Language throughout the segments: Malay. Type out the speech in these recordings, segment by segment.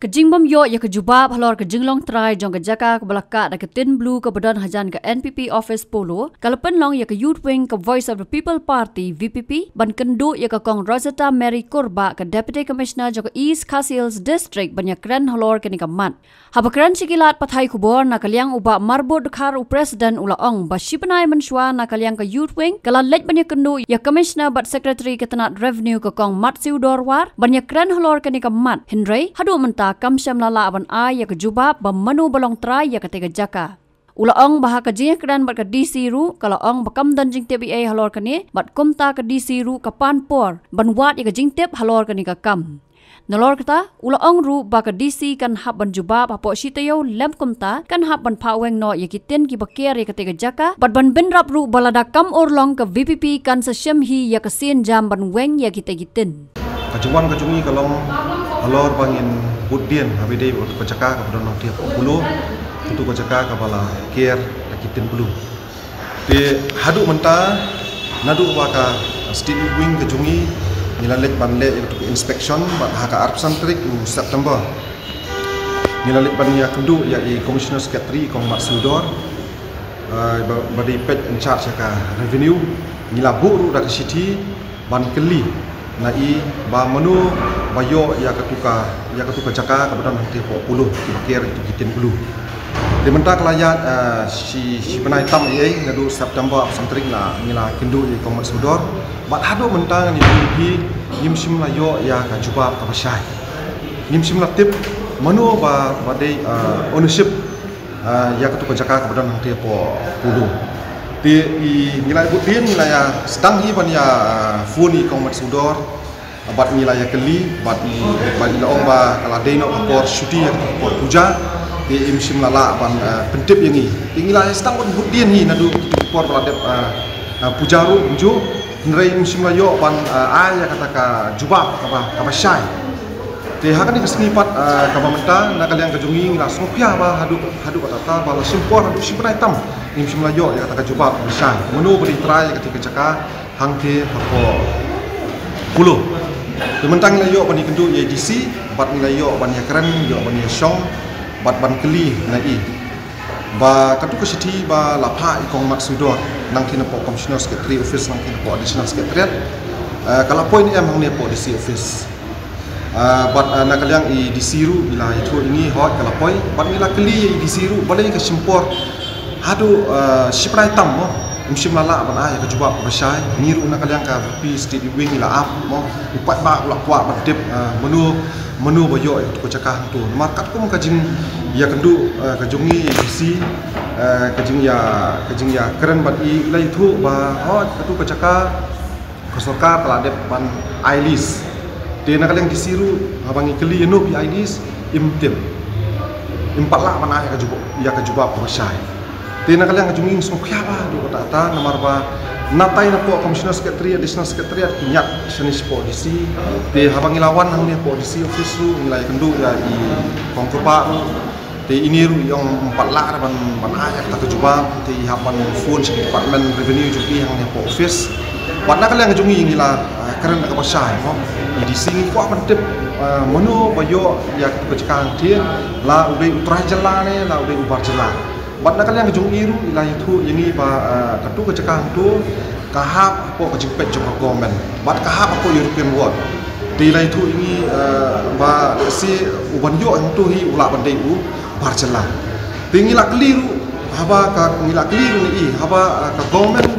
Kejingbam yo ya kejubab halor kejinglong try jong kejaka ke belaka da ke tin blue ke badan hajan ke NPP office polo kalapen long ya ke youth wing ke Voice of the People Party VPP ban kendu ya ke kong Rosetta Mary Kurba ke Deputy Commissioner jong ke East Khasi District banyak keren halor ke nikamat habakran sikilat pathai kubor na kaliang uba marbot dekhar u president ula ong basipanai mensua na kaliang ke youth wing kalan lej banyak kendu ya Commissioner but Secretary ke tenat revenue ke kong Matsiu Dorwar banyak keren halor ke nikamat Henry hadu menta kam syam lala aban ay ya kejubab bamanu balong try ya ketiga jaka. Ula ong baha kejih kedan bat ke DC ru kalau ong bakam dan jing TBA halor kani bat kumta ke DC ru ke panpor ban wat ya kejing tip halor kani ke kam. Nalor kata ula ong ru ba ke DC kan hab ban jubab apo sitayo lem kumta kan hab ban paweng no ya kitin ki bakir ya ketiga jaka bat ban benrap ru balada kam orlong ke VPP kan sesyem hi ya kesin jam ban weng ya kitin. Kajuan kajungi kalau halor bangin budien habide untuk kecaka kepada nang tiap puluh untuk kecaka kepala care kitin puluh di hadu menta nadu waka steel wing kajungi nilalit banle untuk inspection bat haka arpsan trik September nilalit bania kendu ya Commissioner Secretary kong Mak Sudor badi pet in charge ka revenue nilabu ru dak city ban keli nai ba menu bayo ya ketuka jaka kepada nanti puluh kira itu kitin puluh di mentak layat si penai tam ye nadu September santring la ngila kindu ye Komat Sudor bat hadu mentang ni bi yimsim layo ya ka juba ka pasai yimsim latip menu ba badai ownership ya ketuka jaka kepada nanti puluh di ngila budin ngila ya sedang hi ban ya funi Komat Sudor bat nilai keli bat laong ba kalade no por syuti por puja di imsim lala ban pentip yang ini nilai sedang ban budin hi nadu por kalade puja ru unju nrei imsim layo ban ya kata ka jubab ka syai te hakan ni kesnipat ka pamenta na kalian kajungi ngila sopia ba hadu kata ba simpor simpai tam imsim layo ya kata ka jubab ka syai menu beri try ketika caka hangke hapo puluh Mentang nilai yok bani kendu ye DC, bat nilai yok bani keren, yok bani syong, bat ban keli nai. Ba katu ke city ba lapha ikong Mak Sudor nang kina po Commissioner Secretary Office nang kina po Additional Secretariat. Kalau poin em hang ne po DC Office. Bat nak kaliang i DC ru bila itu ini hot kalau poin, bat bila keli i DC ru balai ke simpor. Hadu siprai tam mo. Musim lala ban ya kejubab bersai niru nak kalian ka pi steady wing ila ap mo upat ba ulak kuat berdip menu bayo itu cakah tu markat ko kajing ya kendu kajungi DC kajing ya keren bat i lai thu ba hot tu cakah kesorka teladep ban ailis de nak kalian disiru abangi keli enu pi ailis imtim impatlah ban ya kejubab bersai Tina kalian ngajungin semua apa di kota ata nomor ba natai na po Commissioner Secretary Additional Secretariat kinyat senis po DC di habang ilawan hang ni po DC office ru nilai kendu ya i kongkopa di ini ru yang 4 lak ban ayak ta kejuba di haban phone department revenue jupi hang ni po office warna kalian ngajungi ngila keren ka pasai mo di DC ni ko apan tip menu bayo ya kecekang dia la udah utrai jelane la udah ubar jelane bat nak kalian kejung iru ilah itu ini ba katu kecekang tu kahap apa kejepet joko government bat kahap apa European World di ilah itu ini ba si uban yo yang tu hi ulak bandai u barjela tinggilah keliru haba ka ngila keliru ni haba ka government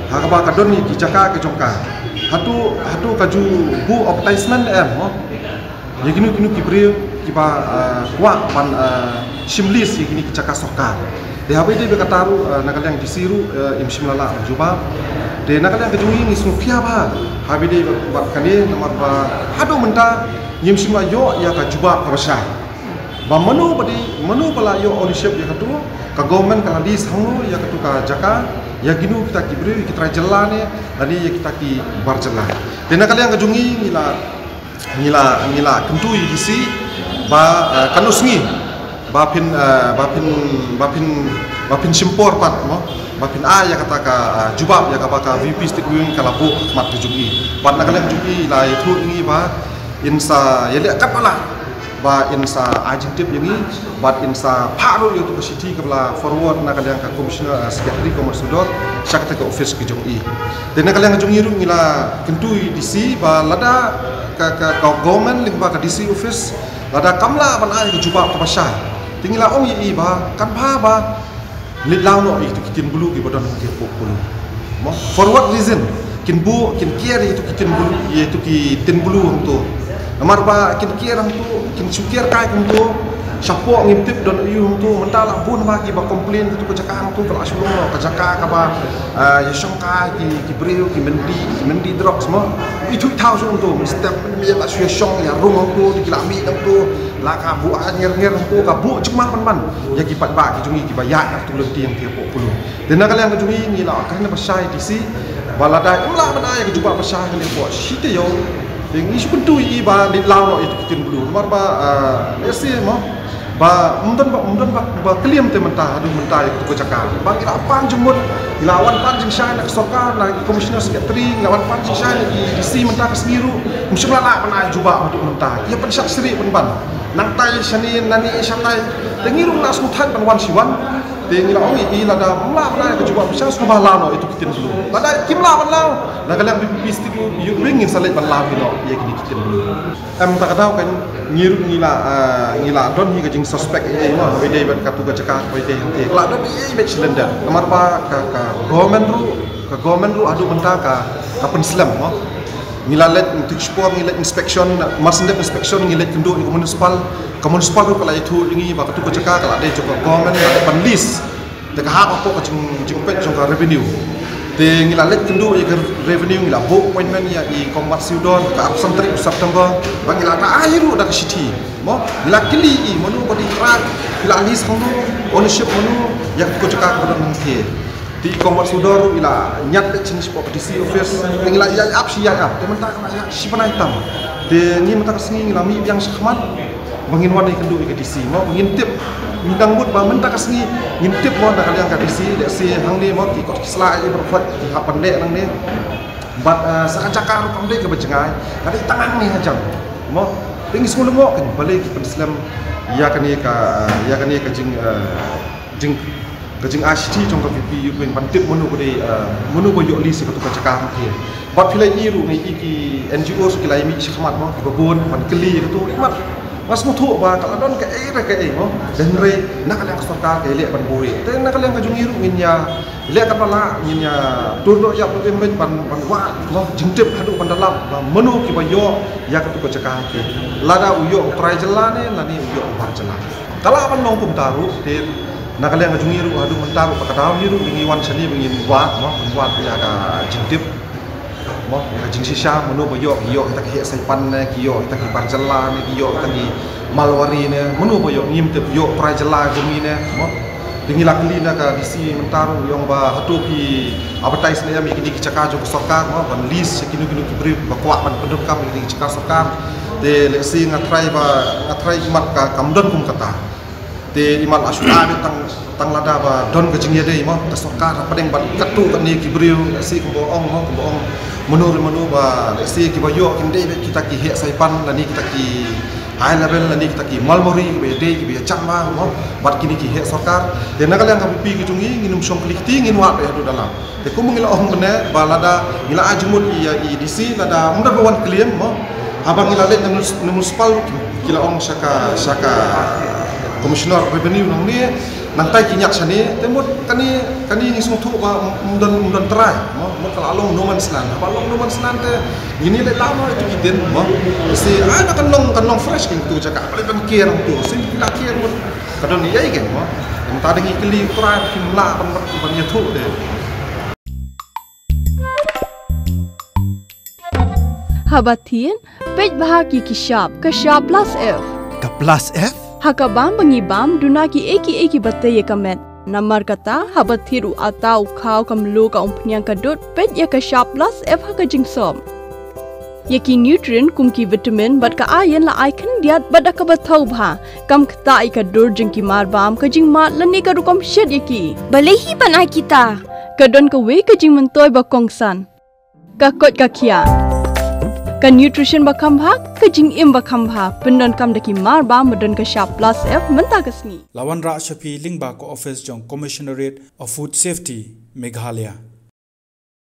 haba ka don ni kijaka kejongka hatu kaju bu advertisement mo ya ginu kibriu kiba kuat pan simlis ini kecaka sokar. De habe de bekataru nakaliang disiru imsim lala juba. De nakaliang kejungi ni sufia ba. Habe de bat kali nomor ba hado menta imsim la yo ya ka juba ka basai. Ba menu pala yo ownership ya katu ka government ka landis hangu ya katu ka jaka ya ginu kita kibri kita jelane tadi ya kita ki barjela. De nakaliang kejungi ngila kentu DC ba kanusngi bapin simpor pat mo bapin ya kata ka jubab ya ka VP stick wing kalabu mat tujuki pat nak kalian tujuki la itu ini ba insa ya lihat kat pala ba insa ajing tip yangi bat insa paru yo to city kabla forward na kalian ka commissioner secretary commerce sudor syakta ka office ki jong i de na kalian jong iru ngila kentui DC ba lada ka government ling ba ka DC office lada kamla ban ai juba to pasai tingila ong i ba kan ba litlau no itu kitin bulu ki badan ki bulu mo forward reason kin bu kin kier itu kitin bulu yaitu ki tin bulu untuk amar ba kin kier tu kin sukier kai untuk sapok ngintip don iu untuk mentala bun ba ki ba komplain tu ke cakang tu kalau asyung no ke cakang ka ba ya syongka ki breu ki mendi drop semua itu tahu so untuk step mi la syong ya rung tu di kilami tu la ka bu nger tu ka bu cuma pan ya ki pat ba ki jungi ki ba ya tu lenti yang ki pulu dan kalian ke jungi ni la karena pasai DC balada imla mana ya ki juba pasai ni po shite yo yang isu pentu i ba litlau no itu kitin bulu mar ba ese mo ba mundan ba kliam te mentah adu mentah itu ko cakap ba ila pan jemut ilawan pan jing syai nak sorka na commissioner secretary lawan pan jing syai di DC mentah ke semiru musula la pana juba untuk mentah ia pensyak seri penban nang tai sani nani syatai tengiru na smutan pan wan siwan tengila ongi ila da mula pana ke juba bisa subah la no itu kitin dulu pada kimla pan lao na kalian bisti ku yu ringin salet pan lao no ia kini kitin dulu tak tahu kan ngiru ngila don hi gajing suspek ini mah beda ban katu ka cakap beda henti kalau don i bet cylinder kamar pa ka government ru adu mentah ka penslam mah ngilalet untuk spor ngilat inspection masendep inspection ngilat kenduk di municipal ru kala itu ingi ba katu ka cakap kala de joko government ban list de ka ha ko ka jing pet jong ka revenue de ngilalet kenduk i revenue ngila book appointment ya i combat sudon ka absent 3 September ba ngilata ahiru dak city mo lakili i monu body track ila list hono ownership monu yang ko cakap ko don ke di combat sudor ila nyat jenis property office ngila ya up si ya up teman tak ya si panai tam de ni mata kesini ngila mi yang sahmat mengin wan kenduk ke DC mo ngintip mindang but ba mentak kesini ngintip mo dak kalian ka DC de si hang ni mo ki ko sla ai berfat ha pandek nang ni bat sakacaka ru pandek ke becengai kada tangan ni hajam mo tinggi semua mo kan balik penslam ya kan ka jing kajing ACT trong ka VP yu peng pantip menu ko de menu ko yo list ko to cakap ke bat filai iru ni iki NGO su kilai mi khmat mo ko bon pan keli to mat mas mutu ba kalau don ke mo dan re nak kalian sorka ke le ban buri te nak kalian kajung iru minya le ka pala minya turdo ya problem ban wa mo jingtip hadu pan dalam menu ki ba yo ya ka to cakap ke lada uyo try jelane lani uyo bar jelan kalau ban long pum taru te nak kalian ngajung iru adu mentaru pakadau iru bingi wan sani bingi buat ya ka jingtip mo jing sisa menu boyo kita ke saipan ne kiyo kita ke barjala ne kiyo kita ke malwari ne menu boyo ngimtip yo prajala jumi ne mo bingi lakli na ka DC mentaru yang ba hatu ki advertise ne mi kini cakar jo sorkar mo ban list kini ki brief ba kwa ban penduk kam kini cakar sorkar de lesi ngatrai mat ka kamdon kum kata te imal asuna tang lada ba don ke jing yade mo ta sokar padeng ban katu kan ni kibriu si ko ong menu ba si ki bayo kinde kita ki he saipan lani kita ki high level lani kita ki malmori be de ki be chama mo bat kini ki he sokar de na kalian ka pi ki tungi nginum song klikti ngin wa be hadu dalam te ko mengila ong bene ba lada ngila ajmul i DC lada munda bawan klien mo abang ngila let municipal kila ong saka Komisioner Revenue nang ni nang tai kinyak sani temut kani ni semua tu ba mundan terai mo kalau along no man's land apa along no man's land te gini le lama itu kitin mo si ana kan long fresh king tu cakap boleh pemikir tu si bila kir mo kadon ni ai gen mo entah dengi keli terai kimla ban tu de Habatin pej bahagi kishap plus F ka plus F Hakabam bangibam dunaki eki batay kamet. Namar kata habat thiru atau kau kamlu ka umpnyang kadut pet ya ka sharp plus F haka jingsom. Yaki nutrient kumki vitamin bat ka ayan la icon diat bada ka bathau bha kam kata ka dur jingki marbam ka jing mat lani ka rukom shed yaki. Balehi panai kita. Kadon ka we ka jing mentoy ba kongsan. Ka kot ka kia. ka nutrition bakam bhak ka jing im bakam bha pendon kam daki mar ba modon ka sharp plus f menta kasni Lawan Ra Shafi Lingba ko office jong Commissionerate of Food Safety Meghalaya